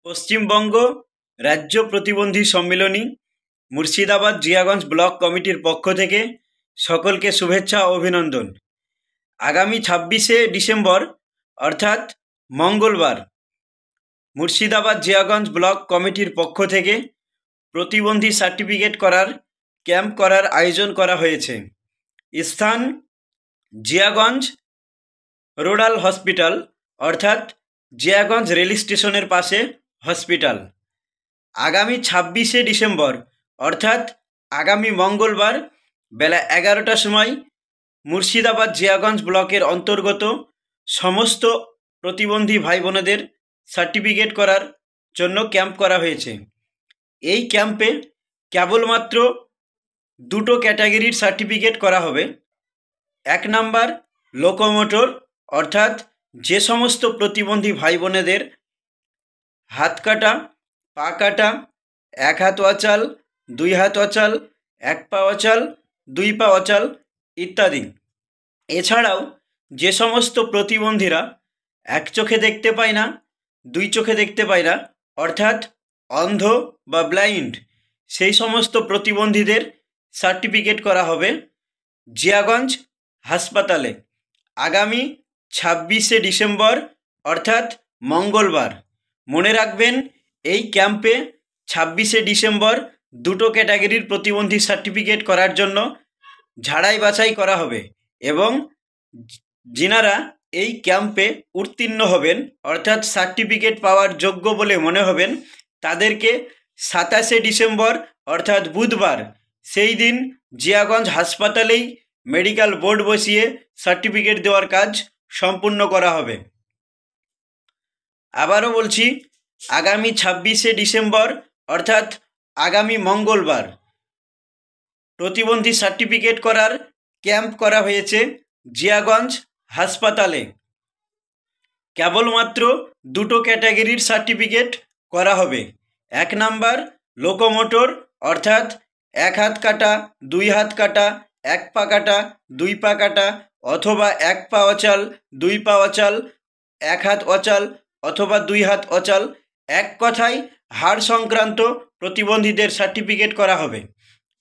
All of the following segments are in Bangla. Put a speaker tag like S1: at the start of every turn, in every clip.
S1: পশ্চিমবঙ্গ রাজ্য প্রতিবন্ধী সম্মিলনী মুর্শিদাবাদ জিয়াগঞ্জ ব্লক কমিটির পক্ষ থেকে সকলকে শুভেচ্ছা ও অভিনন্দন। আগামী 26শে ডিসেম্বর অর্থাৎ মঙ্গলবার মুর্শিদাবাদ জিয়াগঞ্জ ব্লক কমিটির পক্ষ থেকে প্রতিবন্ধী সার্টিফিকেট করার ক্যাম্প করার আয়োজন করা হয়েছে। স্থান জিয়াগঞ্জ রুরাল হসপিটাল অর্থাৎ জিয়াগঞ্জ রেল স্টেশনের পাশে হসপিটাল। আগামী 26শে ডিসেম্বর অর্থাৎ আগামী মঙ্গলবার বেলা 11টার সময় মুর্শিদাবাদ জিয়াগঞ্জ ব্লকের অন্তর্গত সমস্ত প্রতিবন্ধী ভাই বোনেদের সার্টিফিকেট করার জন্য ক্যাম্প করা হয়েছে। এই ক্যাম্পে কেবলমাত্র দুটো ক্যাটাগরির সার্টিফিকেট করা হবে। 1 নাম্বার লোকোমোটর অর্থাৎ যে সমস্ত প্রতিবন্ধী ভাই বোনেদের হাত কাটা, পা কাটা, 1 হাত অচল, 2 হাত অচল, 1 পা অচল, 2 পা অচল ইত্যাদি। এছাড়াও যে সমস্ত প্রতিবন্ধীরা 1 চোখে দেখতে পায় না, 2 চোখে দেখতে পায় না অর্থাৎ অন্ধ বা ব্লাইন্ড, সেই সমস্ত প্রতিবন্ধীদের সার্টিফিকেট করা হবে জিয়াগঞ্জ হাসপাতালে আগামী 26শে ডিসেম্বর অর্থাৎ মঙ্গলবার। মনে রাখবেন, এই ক্যাম্পে 26শে ডিসেম্বর দুটো ক্যাটাগরির প্রতিবন্ধী সার্টিফিকেট করার জন্য ঝাড়াই বাছাই করা হবে এবং যিনারা এই ক্যাম্পে উত্তীর্ণ হবেন অর্থাৎ সার্টিফিকেট পাওয়ার যোগ্য বলে মনে হবেন তাদেরকে 27শে ডিসেম্বর অর্থাৎ বুধবার সেই দিন জিয়াগঞ্জ হাসপাতালেই মেডিকেল বোর্ড বসিয়ে সার্টিফিকেট দেওয়ার কাজ সম্পূর্ণ করা হবে। আবারও বলছি, আগামী 26শে ডিসেম্বর অর্থাৎ আগামী মঙ্গলবার প্রতিবন্ধী সার্টিফিকেট করার ক্যাম্প করা হয়েছে জিয়াগঞ্জ হাসপাতালে। কেবলমাত্র দুটো ক্যাটাগরির সার্টিফিকেট করা হবে। 1 নাম্বার লোকোমোটর অর্থাৎ 1 হাত কাটা, 2 হাত কাটা, 1 পা কাটা, 2 পা কাটা অথবা 1 পা অচল, 2 পা অচল, 1 হাত অচল অথবা 2 হাত অচল, এক কথায় হাড় সংক্রান্ত প্রতিবন্ধীদের সার্টিফিকেট করা হবে।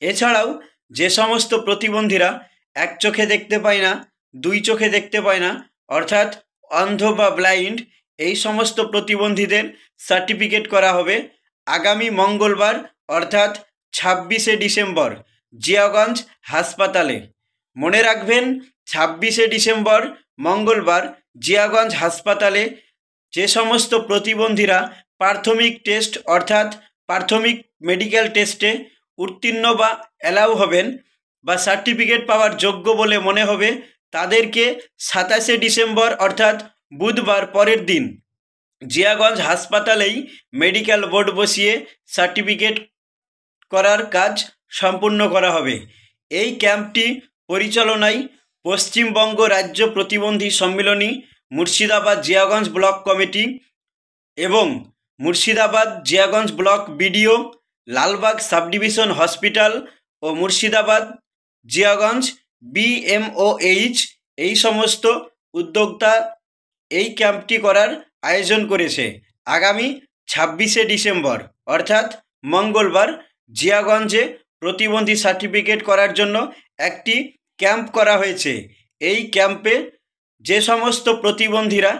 S1: এছাড়াও যে সমস্ত প্রতিবন্ধীরা 1 চোখে দেখতে পায় না, 2 চোখে দেখতে পায় না অর্থাৎ অন্ধ বা ব্লাইন্ড, এই সমস্ত প্রতিবন্ধীদের সার্টিফিকেট করা হবে আগামী মঙ্গলবার অর্থাৎ 26শে ডিসেম্বর জিয়াগঞ্জ হাসপাতালে। মনে রাখবেন, 26শে ডিসেম্বর মঙ্গলবার জিয়াগঞ্জ হাসপাতালে যে সমস্ত প্রতিবন্ধীরা প্রাথমিক টেস্ট অর্থাৎ প্রাথমিক মেডিকেল টেস্টে উত্তীর্ণ বা অ্যালাউ হবেন বা সার্টিফিকেট পাওয়ার যোগ্য বলে মনে হবে তাদেরকে 27শে ডিসেম্বর অর্থাৎ বুধবার পরের দিন জিয়াগঞ্জ হাসপাতালেই মেডিকেল বোর্ড বসিয়ে সার্টিফিকেট করার কাজ সম্পূর্ণ করা হবে। এই ক্যাম্পটি পরিচালনায় পশ্চিমবঙ্গ রাজ্য প্রতিবন্ধী সম্মিলনী মুর্শিদাবাদ জিয়াগঞ্জ ব্লক কমিটি এবং Murshidabad Jiaganj block BDO, Lalbagh sub division hospital ও মুর্শিদাবাদ জিয়াগঞ্জ BMOH এই সমস্ত উদ্যোক্তা এই ক্যাম্পটি করার আয়োজন করেছে। আগামী 26শে ডিসেম্বর অর্থাৎ মঙ্গলবার জিয়াগঞ্জে প্রতিবন্ধী সার্টিফিকেট করার জন্য একটি ক্যাম্প করা হয়েছে। এই ক্যাম্পে যে সমস্ত প্রতিবন্ধীরা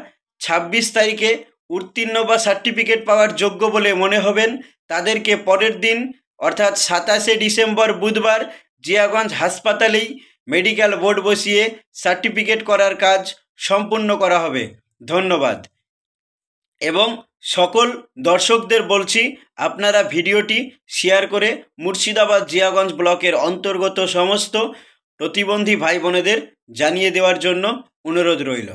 S1: 26 তারিখে উত্তীর্ণ বা সার্টিফিকেট পাওয়ার যোগ্য বলে মনে হবেন তাদেরকে পরের দিন অর্থাৎ 27শে ডিসেম্বর বুধবার জিয়াগঞ্জ হাসপাতালেই মেডিকেল বোর্ড বসিয়ে সার্টিফিকেট করার কাজ সম্পূর্ণ করা হবে। ধন্যবাদ। এবং সকল দর্শকদের বলছি, আপনারা ভিডিওটি শেয়ার করে মুর্শিদাবাদ জিয়াগঞ্জ ব্লকের অন্তর্গত সমস্ত প্রতিবন্ধী ভাই বোনেদের জানিয়ে দেওয়ার জন্য অনুরোধ রইল।